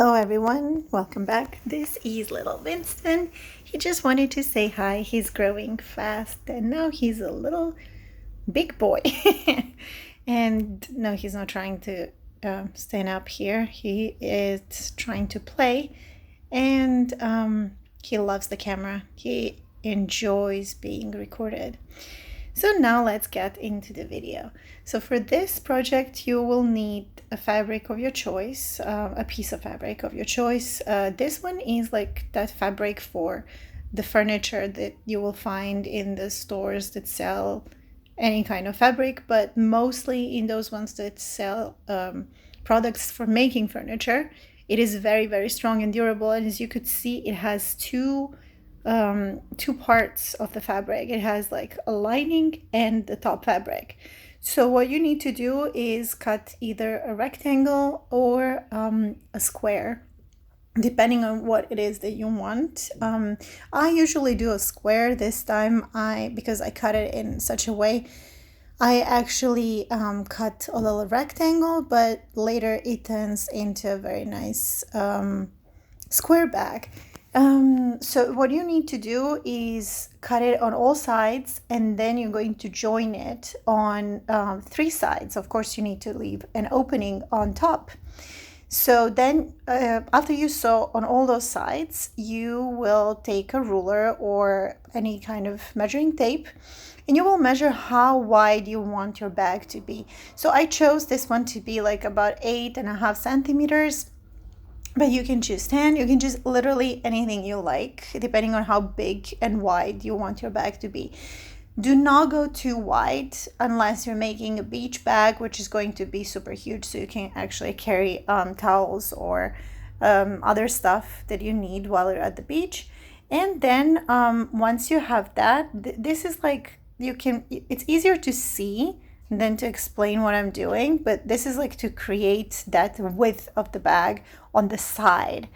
Hello everyone, welcome back. This is little Winston. He just wanted to say hi. He's growing fast and now he's a little big boy. And no, he's not trying to stand up here. He is trying to play and he loves the camera. He enjoys being recorded. So now let's get into the video. So for this project, you will need a fabric of your choice, a piece of fabric of your choice. This one is like that fabric for the furniture that you will find in the stores that sell any kind of fabric, but mostly in those ones that sell products for making furniture. It is very, very strong and durable. And as you could see, it has two parts of the fabric. It has like a lining and the top fabric. So what you need to do is cut either a rectangle or a square, depending on what it is that you want. I usually do a square. This time because I cut it in such a way, I actually cut a little rectangle, but later it turns into a very nice square bag. So what you need to do is cut it on all sides, and then you're going to join it on 3 sides. Of course, you need to leave an opening on top. So then after you sew on all those sides, you will take a ruler or any kind of measuring tape, and you will measure how wide you want your bag to be. So I chose this one to be like about 8.5 centimeters. But you can choose 10, you can choose literally anything you like, depending on how big and wide you want your bag to be. Do not go too wide unless you're making a beach bag, which is going to be super huge, so you can actually carry towels or other stuff that you need while you're at the beach. And then once you have that, this is like, it's easier to see than to explain what I'm doing, but this is like to create that width of the bag on the side.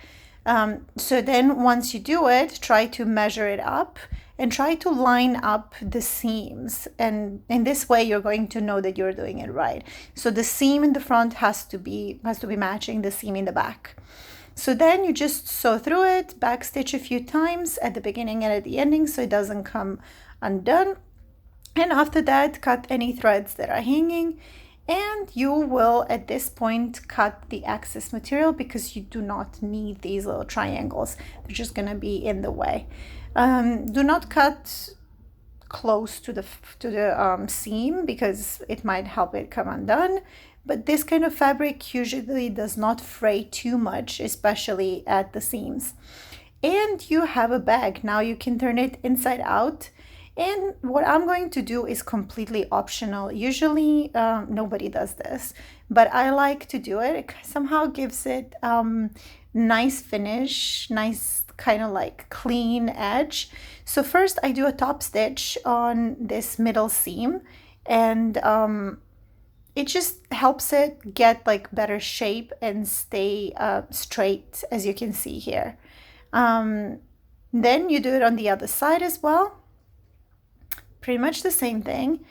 So then once you do it, try to measure it up and try to line up the seams, and in this way you're going to know that you're doing it right. So the seam in the front has to be matching the seam in the back. So then you just sew through it, backstitch a few times at the beginning and at the ending so it doesn't come undone. And after that, cut any threads that are hanging, and you will at this point cut the excess material because you do not need these little triangles. They're just gonna be in the way. Do not cut close to the seam because it might help it come undone. But this kind of fabric usually does not fray too much, especially at the seams. And you have a bag. Now you can turn it inside out. And what I'm going to do is completely optional. Usually nobody does this, but I like to do it. It somehow gives it nice finish, nice kind of like clean edge. So first I do a top stitch on this middle seam, and it just helps it get like better shape and stay straight, as you can see here. Then you do it on the other side as well. Pretty much the same thing.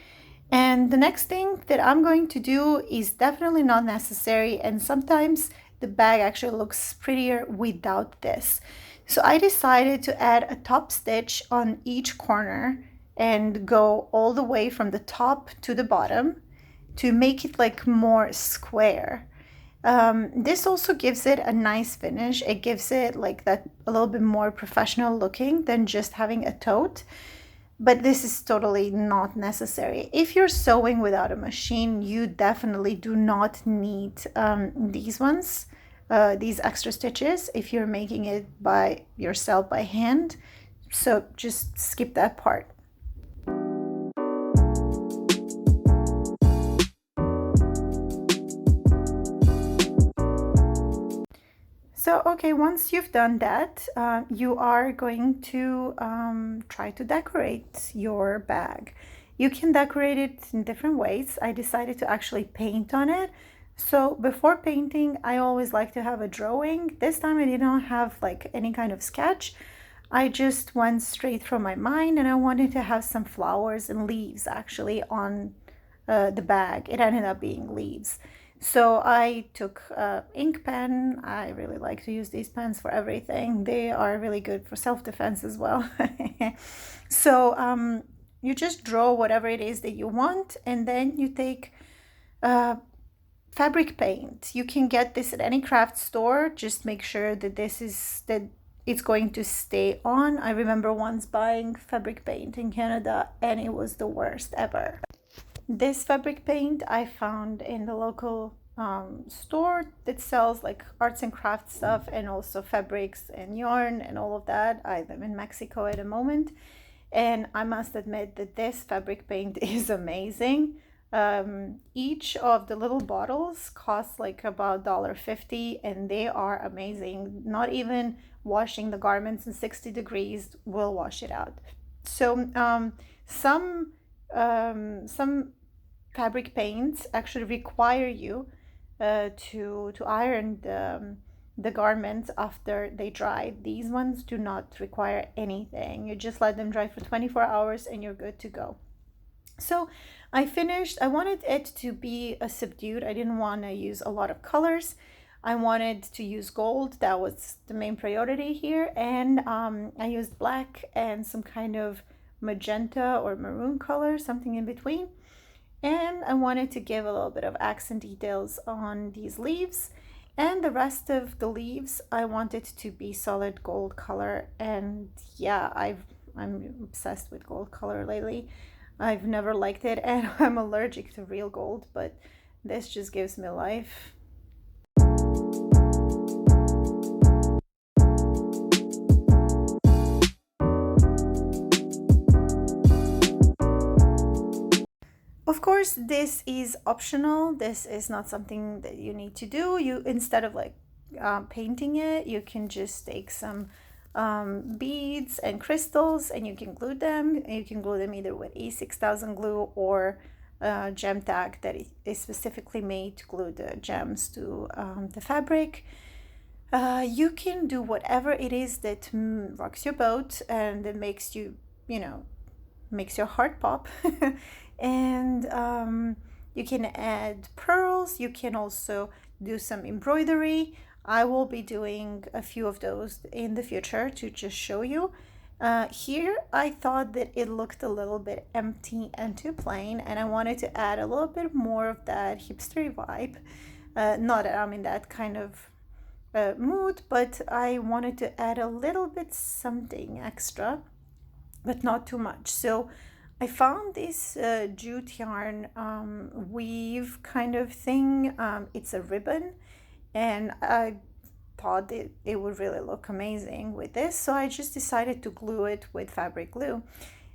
And the next thing that I'm going to do is definitely not necessary, and sometimes the bag actually looks prettier without this. So I decided to add a top stitch on each corner and go all the way from the top to the bottom to make it like more square. This also gives it a nice finish. It gives it like that a little bit more professional looking than just having a tote. But this is totally not necessary. If you're sewing without a machine, you definitely do not need these ones, these extra stitches, if you're making it by yourself by hand. So just skip that part. So, okay, once you've done that, you are going to try to decorate your bag. You can decorate it in different ways. I decided to actually paint on it. So before painting, I always like to have a drawing. This time I did not have like any kind of sketch. I just went straight from my mind, and I wanted to have some flowers and leaves actually on the bag. It ended up being leaves. So I took ink pen. I really like to use these pens for everything. They are really good for self-defense as well. So you just draw whatever it is that you want, and then you take fabric paint. You can get this at any craft store. Just make sure that it's going to stay on. I remember once buying fabric paint in Canada and it was the worst ever. This fabric paint I found in the local store that sells like arts and crafts stuff and also fabrics and yarn and all of that. I am in Mexico at the moment, and I must admit that this fabric paint is amazing. Each of the little bottles costs like about $1.50, and they are amazing. Not even washing the garments in 60 degrees will wash it out. So some fabric paints actually require you to iron the garments after they dry. These ones do not require anything. You just let them dry for 24 hours and you're good to go. So I finished. I wanted it to be a subdued. I didn't want to use a lot of colors. I wanted to use gold. That was the main priority here. And I used black and some kind of magenta or maroon color, something in between. And I wanted to give a little bit of accent details on these leaves. And the rest of the leaves, I wanted to be solid gold color. And yeah, I'm obsessed with gold color lately. I've never liked it, and I'm allergic to real gold, but this just gives me life. Of course, this is optional. This is not something that you need to do. You, instead of like painting it, you can just take some beads and crystals and you can glue them. You can glue them either with E6000 glue or gem tag that is specifically made to glue the gems to the fabric. You can do whatever it is that rocks your boat and that makes you, makes your heart pop. And you can add pearls. You can also do some embroidery. I will be doing a few of those in the future to just show you. Here I thought that it looked a little bit empty and too plain, and I wanted to add a little bit more of that hipstery vibe. Not that I'm in that kind of mood, but I wanted to add a little bit something extra, but not too much. So I found this jute yarn weave kind of thing. It's a ribbon, and I thought it would really look amazing with this, so I just decided to glue it with fabric glue.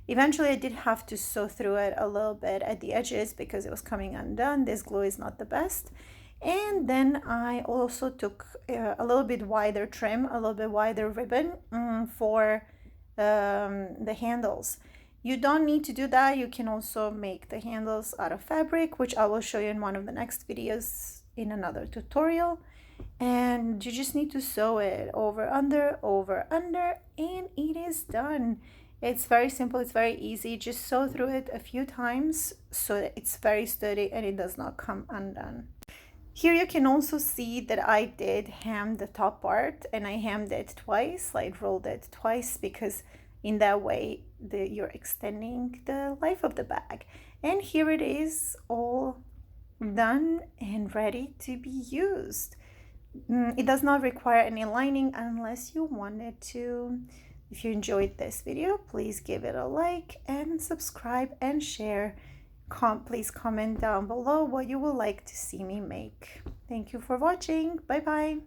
Eventually I did have to sew through it a little bit at the edges because it was coming undone. This glue is not the best. And then I also took a little bit wider trim, a little bit wider ribbon for the handles. You don't need to do that. You can also make the handles out of fabric, which I will show you in one of the next videos in another tutorial. And you just need to sew it over under, and it is done. It's very simple, it's very easy. Just sew through it a few times so that it's very sturdy and it does not come undone. Here you can also see that I did hem the top part, and I hemmed it twice, like rolled it twice, because in that way you're extending the life of the bag. And here it is, all done and ready to be used. It does not require any lining unless you wanted to. If you enjoyed this video, please give it a like and subscribe and share. Please comment down below what you would like to see me make. Thank you for watching. Bye bye.